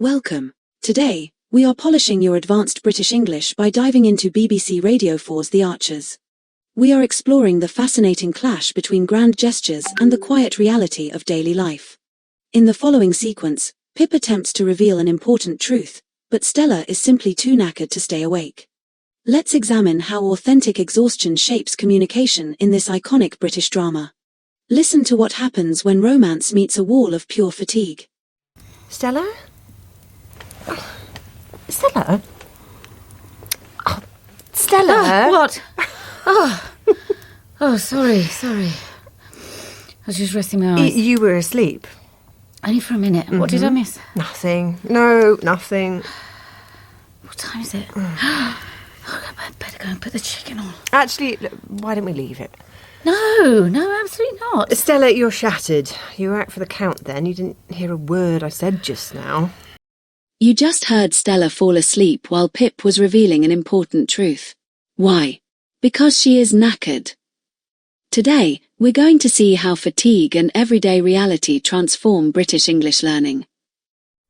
Welcome. Today, we are polishing your advanced British English by diving into BBC Radio 4's The Archers. We are exploring the fascinating clash between grand gestures and the quiet reality of daily life. In the following sequence, Pip attempts to reveal an important truth, but Stella is simply too knackered to stay awake. Let's examine how authentic exhaustion shapes communication in this iconic British drama. Listen to what happens when romance meets a wall of pure fatigue. Stella? Stella? Oh, Stella? What? Sorry. I was just resting my eyes. You were asleep? Only for a minute. What did I miss? Nothing. No, nothing. What time is it? I better go and put the chicken on. Actually, why don't we leave it? No, absolutely not. Stella, you're shattered. You were out for the count then. You didn't hear a word I said just now. You just heard Stella fall asleep while Pip was revealing an important truth. Why? Because she is knackered. Today, we're going to see how fatigue and everyday reality transform British English learning.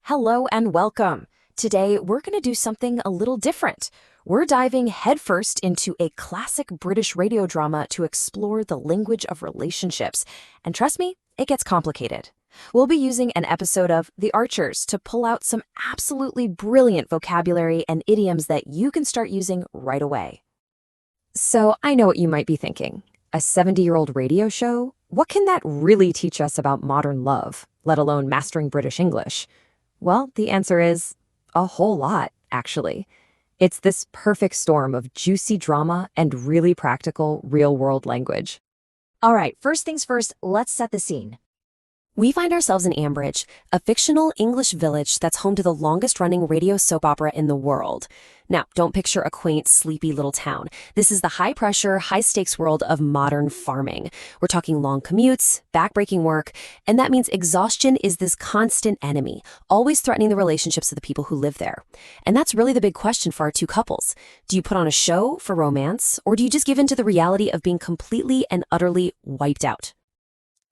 Hello and welcome. Today, we're going to do something a little different. We're diving headfirst into a classic British radio drama to explore the language of relationships. And trust me, it gets complicated. We'll be using an episode of The Archers to pull out some absolutely brilliant vocabulary and idioms that you can start using right away. So I know what you might be thinking. A 70-year-old radio show? What can that really teach us about modern love, let alone mastering British English? Well, the answer is a whole lot, actually. It's this perfect storm of juicy drama and really practical, real-world language. All right, first things first, let's set the scene. We find ourselves in Ambridge, a fictional English village that's home to the longest-running radio soap opera in the world. Now, don't picture a quaint, sleepy little town. This is the high-pressure, high-stakes world of modern farming. We're talking long commutes, back-breaking work, and that means exhaustion is this constant enemy, always threatening the relationships of the people who live there. And that's really the big question for our two couples. Do you put on a show for romance, or do you just give in to the reality of being completely and utterly wiped out?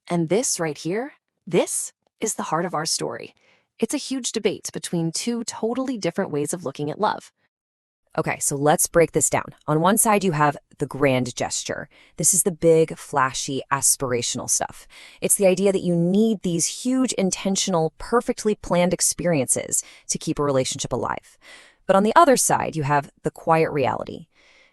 And this right here, this is the heart of our story. It's a huge debate between two totally different ways of looking at love. Okay, so let's break this down. On one side, you have the grand gesture. This is the big, flashy, aspirational stuff. It's the idea that you need these huge, intentional, perfectly planned experiences to keep a relationship alive. But on the other side, you have the quiet reality.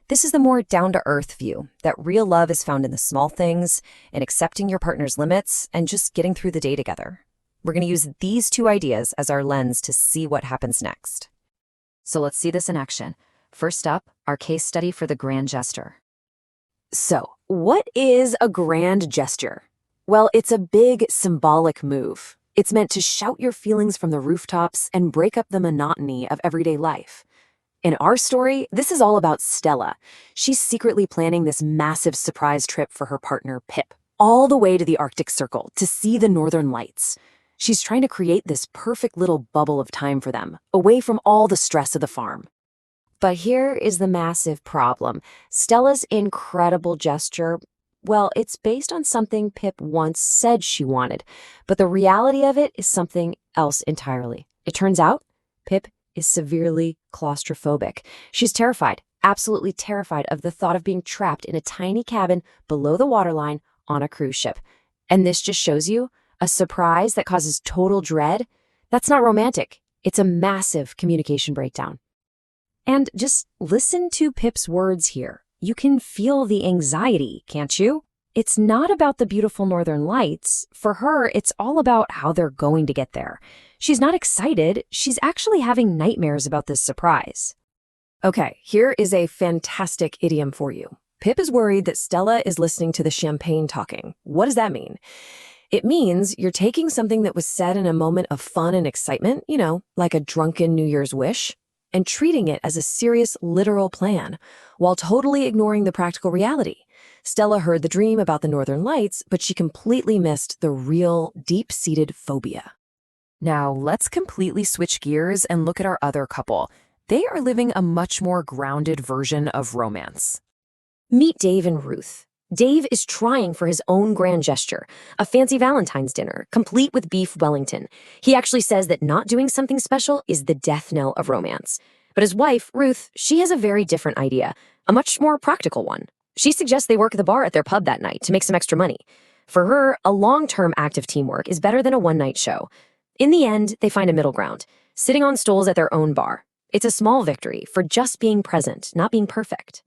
This is the more down-to-earth view, that real love is found in the small things, in accepting your partner's limits, and just getting through the day together. We're going to use these two ideas as our lens to see what happens next. So let's see this in action. First up, our case study for the grand gesture. So, what is a grand gesture? Well, it's a big, symbolic move. It's meant to shout your feelings from the rooftops and break up the monotony of everyday life. In our story, this is all about Stella. She's secretly planning this massive surprise trip for her partner, Pip, all the way to the Arctic Circle to see the Northern Lights. She's trying to create this perfect little bubble of time for them, away from all the stress of the farm. But here is the massive problem. Stella's incredible gesture, well, it's based on something Pip once said she wanted, but the reality of it is something else entirely. It turns out, Pip is severely claustrophobic. She's terrified, absolutely terrified of the thought of being trapped in a tiny cabin below the waterline on a cruise ship. And this just shows you a surprise that causes total dread. That's not romantic. It's a massive communication breakdown. And just listen to Pip's words here. You can feel the anxiety, can't you? It's not about the beautiful Northern Lights. For her, it's all about how they're going to get there. She's not excited. She's actually having nightmares about this surprise. Okay, here is a fantastic idiom for you. Pip is worried that Stella is listening to the champagne talking. What does that mean? It means you're taking something that was said in a moment of fun and excitement, like a drunken New Year's wish, and treating it as a serious, literal plan, while totally ignoring the practical reality. Stella heard the dream about the Northern Lights, but she completely missed the real, deep-seated phobia. Now, let's completely switch gears and look at our other couple. They are living a much more grounded version of romance. Meet Dave and Ruth. Dave is trying for his own grand gesture, a fancy Valentine's dinner, complete with beef Wellington. He actually says that not doing something special is the death knell of romance. But his wife, Ruth, she has a very different idea, a much more practical one. She suggests they work the bar at their pub that night to make some extra money. For her, a long-term act of teamwork is better than a one-night show. In the end, they find a middle ground, sitting on stools at their own bar. It's a small victory for just being present, not being perfect.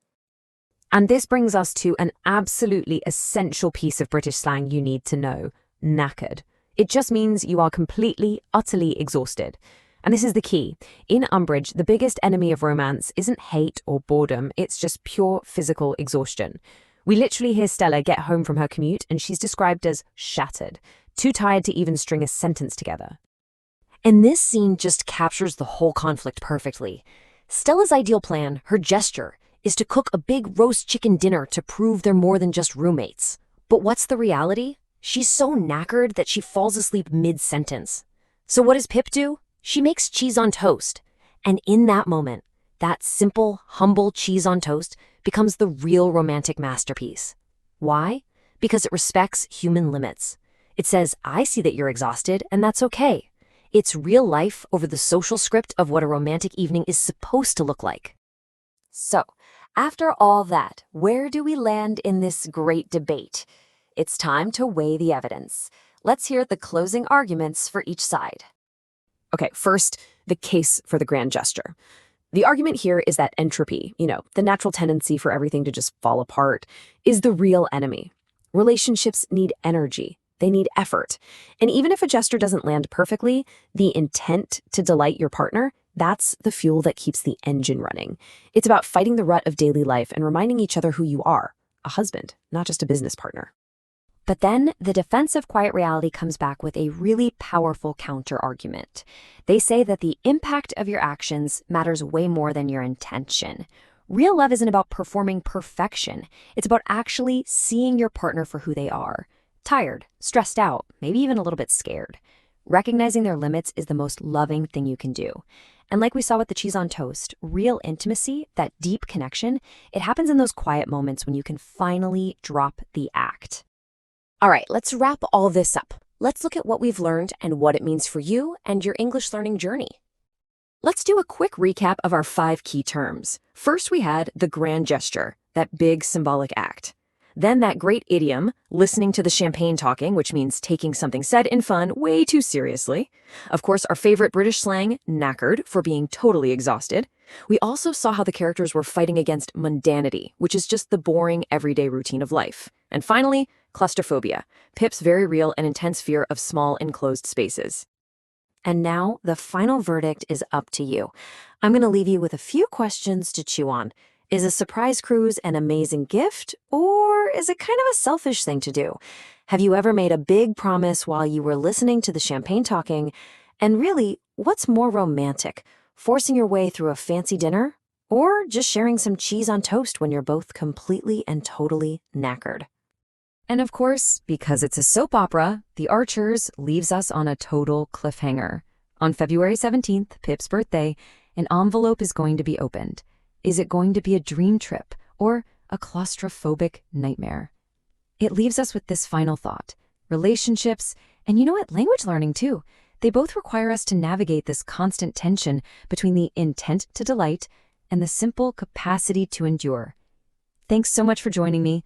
And this brings us to an absolutely essential piece of British slang you need to know: knackered. It just means you are completely, utterly exhausted. And this is the key. In Umbridge, the biggest enemy of romance isn't hate or boredom, it's just pure physical exhaustion. We literally hear Stella get home from her commute and she's described as shattered, too tired to even string a sentence together. And this scene just captures the whole conflict perfectly. Stella's ideal plan, her gesture, is to cook a big roast chicken dinner to prove they're more than just roommates. But what's the reality? She's so knackered that she falls asleep mid-sentence. So what does Pip do? She makes cheese on toast. And in that moment, that simple, humble cheese on toast becomes the real romantic masterpiece. Why? Because it respects human limits. It says, I see that you're exhausted, and that's okay. It's real life over the social script of what a romantic evening is supposed to look like. So, after all that, where do we land in this great debate? It's time to weigh the evidence. Let's hear the closing arguments for each side. Okay, first, the case for the grand gesture. The argument here is that entropy, the natural tendency for everything to just fall apart, is the real enemy. Relationships need energy. They need effort. And even if a gesture doesn't land perfectly, the intent to delight your partner, that's the fuel that keeps the engine running. It's about fighting the rut of daily life and reminding each other who you are, a husband, not just a business partner. But then the defense of quiet reality comes back with a really powerful counter-argument. They say that the impact of your actions matters way more than your intention. Real love isn't about performing perfection. It's about actually seeing your partner for who they are. Tired, stressed out, maybe even a little bit scared. Recognizing their limits is the most loving thing you can do. And like we saw with the cheese on toast, real intimacy, that deep connection, it happens in those quiet moments when you can finally drop the act. All right, let's wrap all this up. Let's look at what we've learned and what it means for you and your English learning journey. Let's do a quick recap of our 5 key terms. First, we had the grand gesture, that big symbolic act. Then that great idiom, listening to the champagne talking, which means taking something said in fun way too seriously. Of course, our favorite British slang, knackered, for being totally exhausted. We also saw how the characters were fighting against mundanity, which is just the boring, everyday routine of life. And finally, claustrophobia, Pip's very real and intense fear of small, enclosed spaces. And now, the final verdict is up to you. I'm going to leave you with a few questions to chew on. Is a surprise cruise an amazing gift, or is it kind of a selfish thing to do? Have you ever made a big promise while you were listening to the champagne talking? And really, what's more romantic, forcing your way through a fancy dinner, or just sharing some cheese on toast when you're both completely and totally knackered? And of course, because it's a soap opera, The Archers leaves us on a total cliffhanger. On February 17th, Pip's birthday, an envelope is going to be opened. Is it going to be a dream trip or a claustrophobic nightmare? It leaves us with this final thought. Relationships, and language learning too. They both require us to navigate this constant tension between the intent to delight and the simple capacity to endure. Thanks so much for joining me.